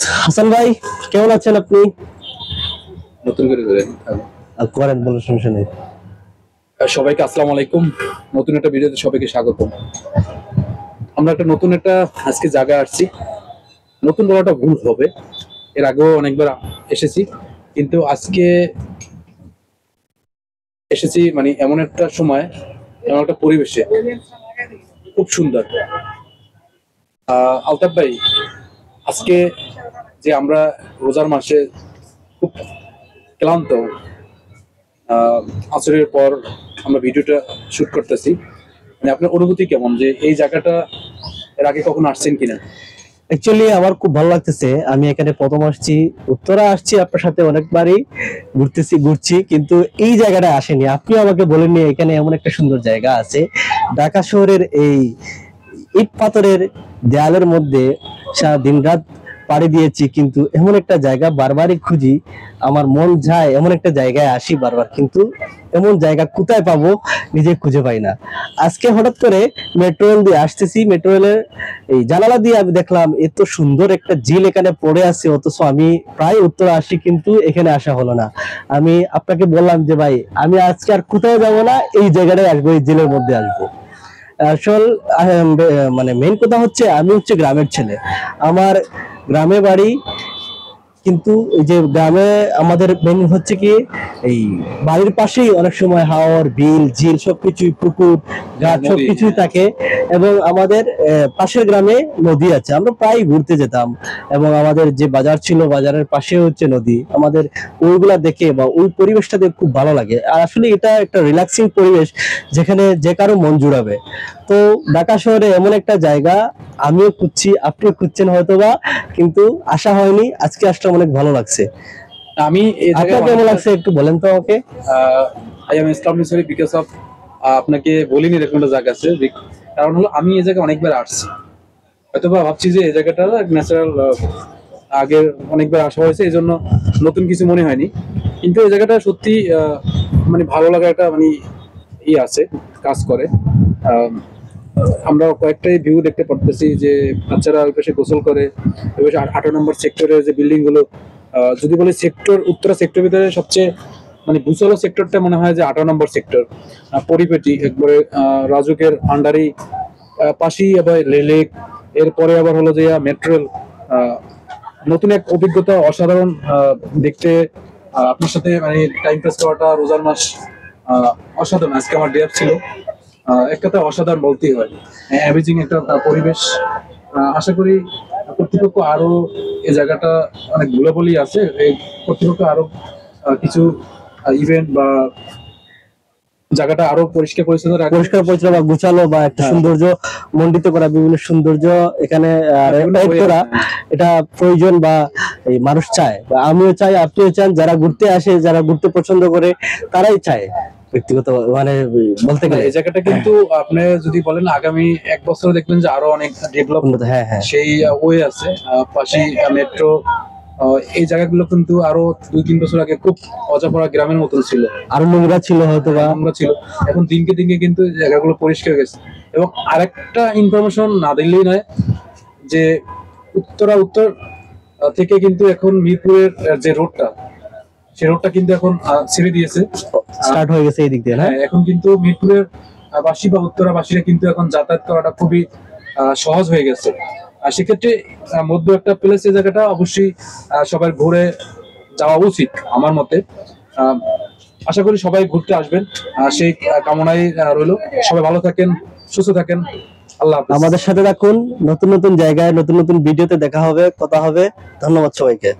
হাসান ভাই, কেমন আছেন আপনি? নতুন করে করেন, বলে সমস্যা নেই। সবাইকে আসসালামু আলাইকুম। নতুন একটা ভিডিওতে সবাইকে স্বাগতম। আমরা নতুন একটা আজকে জায়গায় আসছি। নতুন বলাটা ভুল হবে, এর আগেও অনেকবার এসেছি, কিন্তু আজকে এসেছি মানে এমন একটা সময়, এমন একটা পরিবেশে, খুব সুন্দর। আলতাফ ভাই, আজকে যে আমরা রোজার মাসে খুব ক্লান্ত, আসরের পর আমরা ভিডিওটা শুট করতেছি, মানে আপনার অনুভূতি কেমন, যে এই জায়গাটা এর আগে কখনো আসছেন কিনা? অ্যাকচুয়ালি আমার খুব ভালো লাগতেছে। আমি এখানে প্রথম আসছি, উত্তরা আসছি আপনার সাথে অনেকবারই ঘুরছি, কিন্তু এই জায়গাটা আসেনি। আপনি আমাকে বলেননি এখানে এমন একটা সুন্দর জায়গা আছে। ঢাকা শহরের এই ইট পাথরের দেয়ালের মধ্যে সারা দিন রাত পাড়ি দিয়েছি, কিন্তু এমন একটা জায়গা বারবারই খুঁজি। আমার মন যায় এমন একটা জায়গায় আসি বারবার, কিন্তু এমন জায়গা কোথায় পাবো নিজে খুঁজে পাই না। আজকে হঠাৎ করে মেট্রো রেল দিয়ে আসতেছি, মেট্রো রেলের এই জানালা দিয়ে আমি দেখলাম এত সুন্দর একটা ঝিল এখানে পড়ে আছে, অথচ আমি প্রায় উত্তরে আসি কিন্তু এখানে আসা হলো না। আমি আপনাকে বললাম যে ভাই, আমি আজকে আর কোথাও যাবো না, এই জায়গাটায় আসবো, এই ঝিলের মধ্যে আসবো। আসল মানে মেইন কথা হচ্ছে আমি হচ্ছে গ্রামের ছেলে, আমার গ্রামে বাড়ি, কিন্তু এই যে গ্রামে আমাদের মেন হচ্ছে কি, এই বাড়ির পাশেই অনেক সময় হাওর, বিল, ঝিল সবকিছুই, পুকুর, গাছ সবকিছুই থাকে। এবং আমাদের পাশের গ্রামে নদী আছে, আমরা প্রায় ঘুরতে যেতাম। এবং আমাদের যে বাজার ছিল, বাজারের পাশে হচ্ছে নদী। আমাদের ওইগুলা দেখে বা ওই পরিবেশটা দেখে খুব ভালো লাগে। আর আসলে এটা একটা রিল্যাক্সিং পরিবেশ, যেখানে যে কারো মন জুড়াবে। তো ঢাকা শহরে এমন একটা জায়গা আমিও খুঁজছি, আপনিও খুঁজছেন হয়তোবা, কিন্তু আশা হয়নি। আজকে আসলে অনেক ভালো লাগছে। আমি আপনার কেমন লাগছে একটু বলেন তো আমাকে। I am extremely sorry because of, আপনাকে বলিনি এরকম একটা জায়গা আছে। কারণ হলো আমি এই জায়গায় অনেকবার আসছি, হয়তোবা ভাবছি যে এই জায়গাটা ন্যাচারাল, আগে অনেকবার আসা হয়েছে, এই জন্য নতুন কিছু মনে হয়নি। কিন্তু এই জায়গাটা সত্যি মানে ভালো লাগা একটা মানে আছে, কাজ করে। আমরা কয়েকটাই ভিউ দেখতে পারতেছি যে বাচ্চারা ওই পাশে গোসল করে, ওই পাশে 18 নম্বর সেক্টরের যে বিল্ডিং গুলো, যদি বলি সেক্টর, উত্তরা সেক্টর ভিতরে সবচেয়ে মানে গুছালো সেক্টরটা মনে হয় যে 18 নম্বর সেক্টর। পরিপেটি একবারে রাজুকের আন্ডারেই, পাশেই আবার লেক, এরপরে আবার হলো যে মেট্রো। নতুন এক অভিজ্ঞতা, অসাধারণ দেখতে। আপনার সাথে মানে টাইম পাস করাটা রোজার মাস অসাধারণ। আজকে আমার ডে অফ ছিল, এক কথা অসাধারণ বলতেই হয়। অ্যামেজিং একটা পরিবেশ। আশা করি কর্তৃপক্ষ আরো এই জায়গাটা অনেক ধুলোবলি আছে, এই কর্তৃপক্ষ আরো কিছু ইভেন্ট বা জায়গাটা আরো পরিষ্কার পরিচ্ছন্ন বা গুছালো বা একটা সৌন্দর্য মণ্ডিত করা, বিভিন্ন সৌন্দর্য এখানে করা, এটা প্রয়োজন বা এই মানুষ চায়, বা আমিও চাই, আপনিও চান। যারা ঘুরতে আসে, যারা ঘুরতে পছন্দ করে, তারাই চায় ব্যক্তিগত মানে বলতে গেলে। এই জায়গাটা কিন্তু আপনি যদি বলেন আগামী 1 বছর দেখবেন যে আরো অনেক ডেভেলপ, সেই ওয়ে আছে। পাশে মেট্রো, এই জায়গাগুলো কিন্তু আরো 2-3 বছর আগে খুব অজাপড়া গ্রামের মতন ছিল, আরো নোংরা ছিল, হয়তো বা নোংরা ছিল। এখন দিনকে দিনকে কিন্তু জায়গাগুলো পরিষ্কার হয়ে গেছে। এবং আরেকটা ইনফরমেশন না দিলেই নয়, যে উত্তর থেকে কিন্তু এখন মিরপুরের যে রোডটা, সেই রোডটা কিন্তু এখন ছেড়ে দিয়েছে, স্টার্ট হয়ে গেছে এই দিক দিয়ে। হ্যাঁ, এখন কিন্তু মিরপুরের বাসী বা উত্তরাবাসীরা কিন্তু এখন যাতায়াত করাটা খুবই সহজ হয়ে গেছে। আর সেক্ষেত্রে মধ্য একটা প্লেস, এই জায়গাটা অবশ্যই সবাই ঘুরে যাওয়া উচিত আমার মতে। আশা করি সবাই ঘুরতে আসবেন, সেই কামনাই রইল। সবাই ভালো থাকেন, সুস্থ থাকেন, আল্লাহ হাফেজ। আমাদের সাথে থাকুন, নতুন নতুন জায়গায় নতুন নতুন ভিডিওতে দেখা হবে, কথা হবে। ধন্যবাদ সবাইকে।